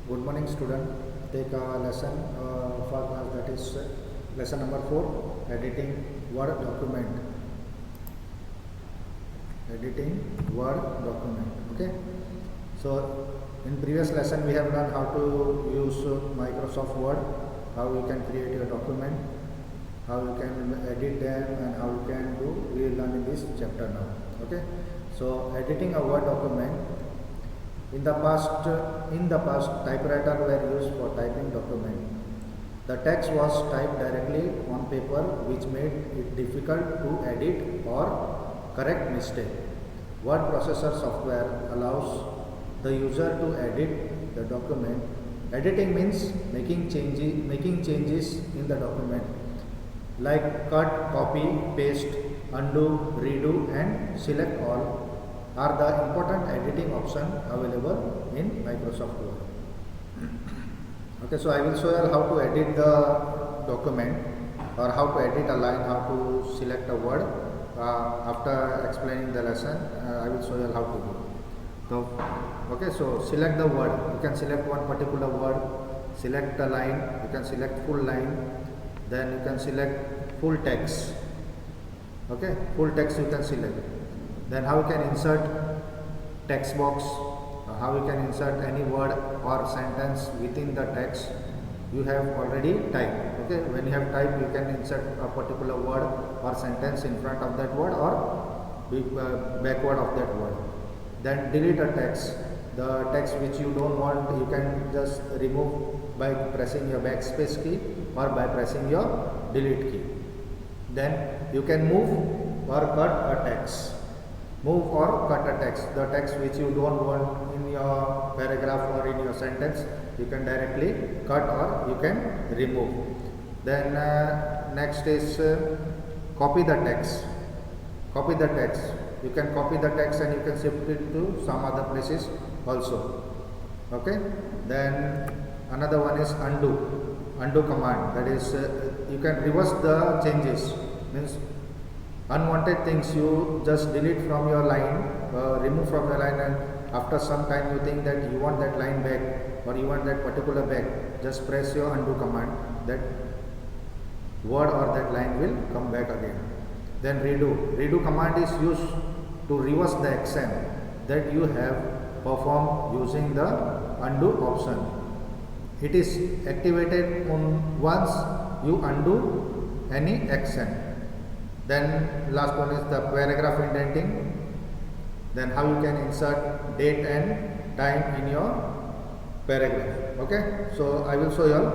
Good morning, student. Take a lesson for class, that is lesson number 4, editing Word document. Editing Word document. Okay. So in previous lesson we have learned how to use Microsoft Word, how you can create your document, how you can edit them, and how you can do. We will learn in this chapter now. Okay. So editing a Word document. In the past, typewriter were used for typing document. The text was typed directly on paper, which made it difficult to edit or correct mistake. Word processor software allows the user to edit the document. Editing means making changes in the document, like cut, copy, paste, undo, redo, and select all are the important editing option available in Microsoft Word. Okay, so I will show you how to edit the document, or how to edit a line, how to select a word. After explaining the lesson, I will show you how to do. So select the word. You can select one particular word, select a line, you can select full line, then you can select full text. Okay, full text you can select. Then how you can insert text box, how you can insert any word or sentence within the text you have already typed. Okay, when you have typed, you can insert a particular word or sentence in front of that word or backward of that word. Then delete a text. The text which you don't want, you can just remove by pressing your backspace key or by pressing your delete key. Then you can move or cut a text. Move or cut a text. The text which you don't want in your paragraph or in your sentence, you can directly cut or you can remove. Then next is copy the text. Copy the text. You can copy the text and you can shift it to some other places also. Okay. Then another one is undo. Undo command. That is you can reverse the changes. Means unwanted things you just delete from your line, remove from your line, and after some time you think that you want that line back or you want that particular back, just press your undo command. That word or that line will come back again. Then redo. Redo command is used to reverse the action that you have performed using the undo option. It is activated once you undo any action. Then last one is the paragraph indenting. Then how you can insert date and time in your paragraph. Okay, so I will show you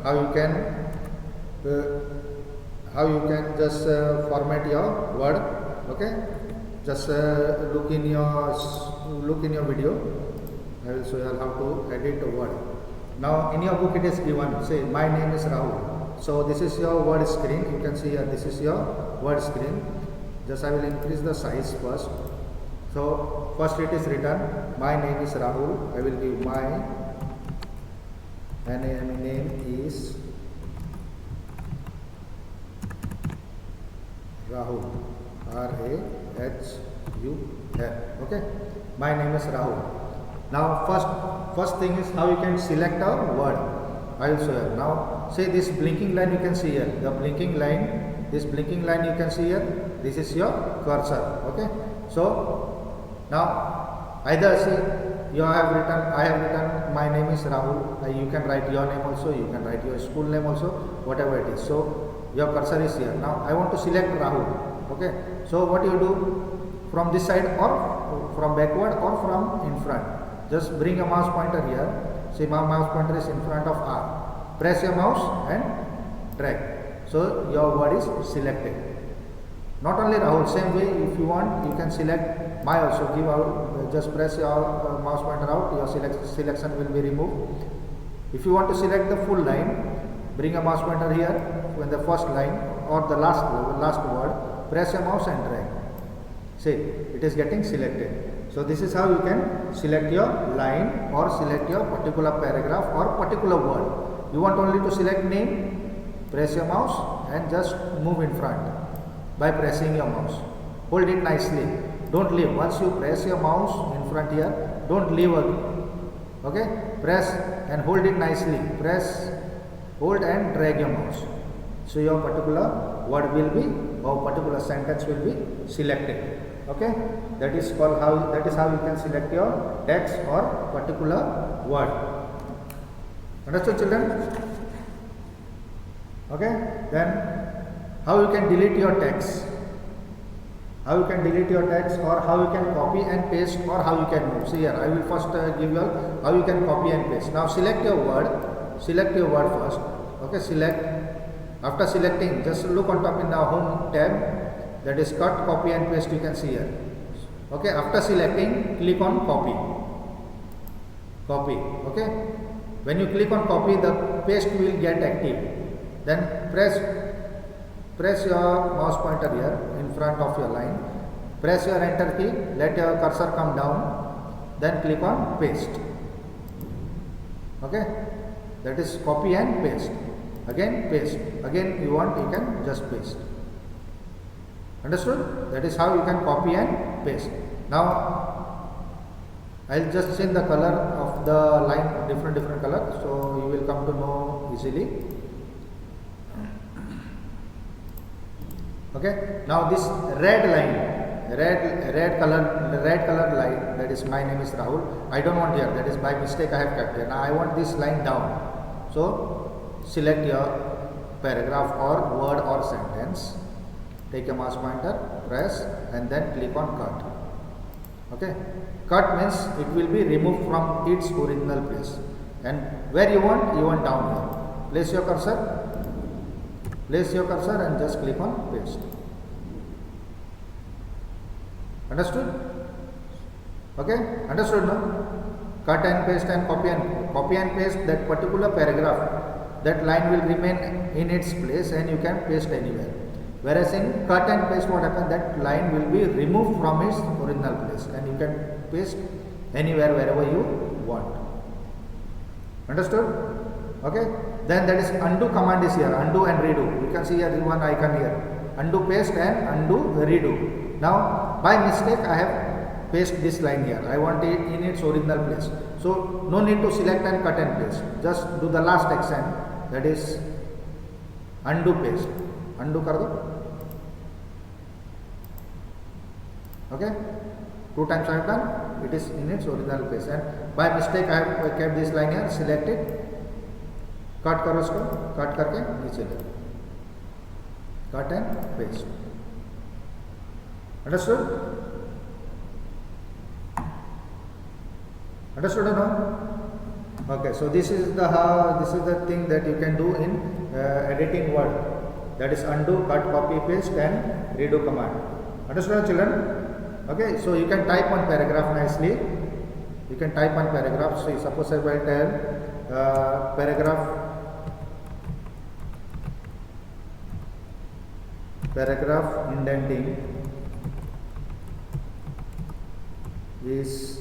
how you can just format your word. Okay, just look in your video. I will show you how to edit a word. Now in your book it is given, say my name is Rahul. So this is your word screen. You can see here, this is your word screen. Just I will increase the size first. So first it is written, my name is Rahul. I will give my name is Rahul. R-A-H-U-L. Okay, my name is Rahul. Now first thing is how you can select a word. I will show you. Now say this blinking line you can see here. The blinking line, this blinking line you can see here. This is your cursor. Okay. So now either see I have written my name is Rahul. You can write your name also. You can write your school name also. Whatever it is. So your cursor is here. Now I want to select Rahul. Okay. So what you do from this side or from backward or from in front. Just bring a mouse pointer here. See my mouse pointer is in front of R. Press your mouse and drag. So your word is selected. Not only Rahul, same way if you want you can select my also. Give out, just press your mouse pointer out, your selection will be removed. If you want to select the full line, bring a mouse pointer here when the first line or the last word, press your mouse and drag. See, it is getting selected. So this is how you can select your line or select your particular paragraph or particular word. You want only to select name, press your mouse and just move in front by pressing your mouse. Hold it nicely. Don't leave. Once you press your mouse in front here, don't leave Okay, press and hold it nicely. Press, hold and drag your mouse. So your particular word will be, or particular sentence will be selected. Okay, that is called how, that is how you can select your text or particular word. Understood, children? Okay, then how you can delete your text? How you can delete your text, or how you can copy and paste, or how you can move. See here, I will first give you how you can copy and paste. Now select your word. Select your word first. Okay, select. After selecting, just look on top in the home tab. That is cut, copy and paste. You can see here. Okay, after selecting, click on copy. Copy. Okay. When you click on copy, the paste will get active. Then press your mouse pointer here in front of your line. Press your enter key, let your cursor come down, then click on paste. Okay, that is copy and paste. Again paste. Again you want, you can just paste. Understood? That is how you can copy and paste. Now I'll just change the color of the line, different color, so you will come to know easily. Okay, now this red line, red color line, that is my name is Rahul. I don't want here, that is by mistake I have kept here. Now I want this line down. So select your paragraph or word or sentence. Take a mouse pointer, press and then click on cut. Okay, cut means it will be removed from its original place. And where you want down here. Place your cursor. Place your cursor and just click on paste. Understood? Okay, understood now? Cut and paste and copy and paste that particular paragraph. That line will remain in its place and you can paste anywhere. Whereas in cut and paste, what happens? That line will be removed from its original place and you can paste anywhere wherever you want. Understood? Okay. Then that is undo command is here. Undo and redo. You can see here one icon here. Undo paste and undo redo. Now by mistake I have pasted this line here. I want it in its original place. So no need to select and cut and paste. Just do the last action, that is undo paste. Undo kar do. Okay. 2 times I have done. It is in its original place. And by mistake I have kept this line here. Select it. Cut करो इसको, cut करके नीचे ले, cut and paste. Understood? Understood or no? Okay, so this is the thing that you can do in editing Word. That is undo, cut, copy, paste and redo command. Understood, children? Okay, so you can type on paragraph nicely. You can type on paragraph. So suppose I will tell paragraph indenting is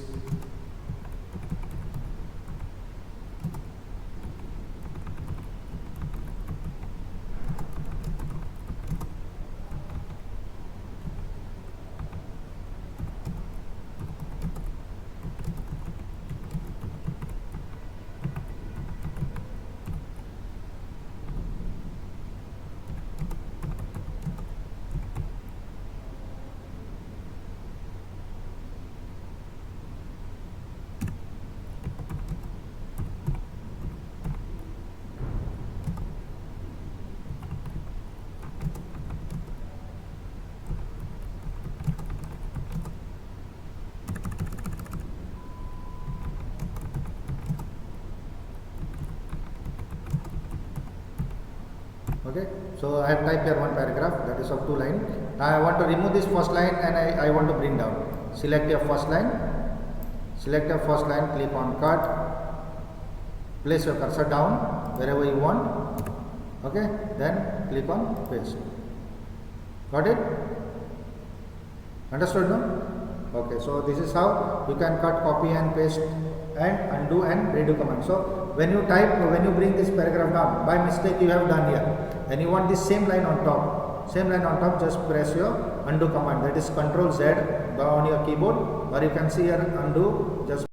okay. So I have typed here one paragraph, that is of 2 lines. Now I want to remove this first line and I want to bring down. Select your first line. Select your first line, click on cut. Place your cursor down wherever you want. Okay. Then click on paste. Got it? Understood no? Okay. So this is how you can cut, copy and paste and undo and redo command. So when you type, when you bring this paragraph down, by mistake you have done here, and you want this same line on top, just press your undo command, that is Ctrl Z on your keyboard, or you can see here undo, just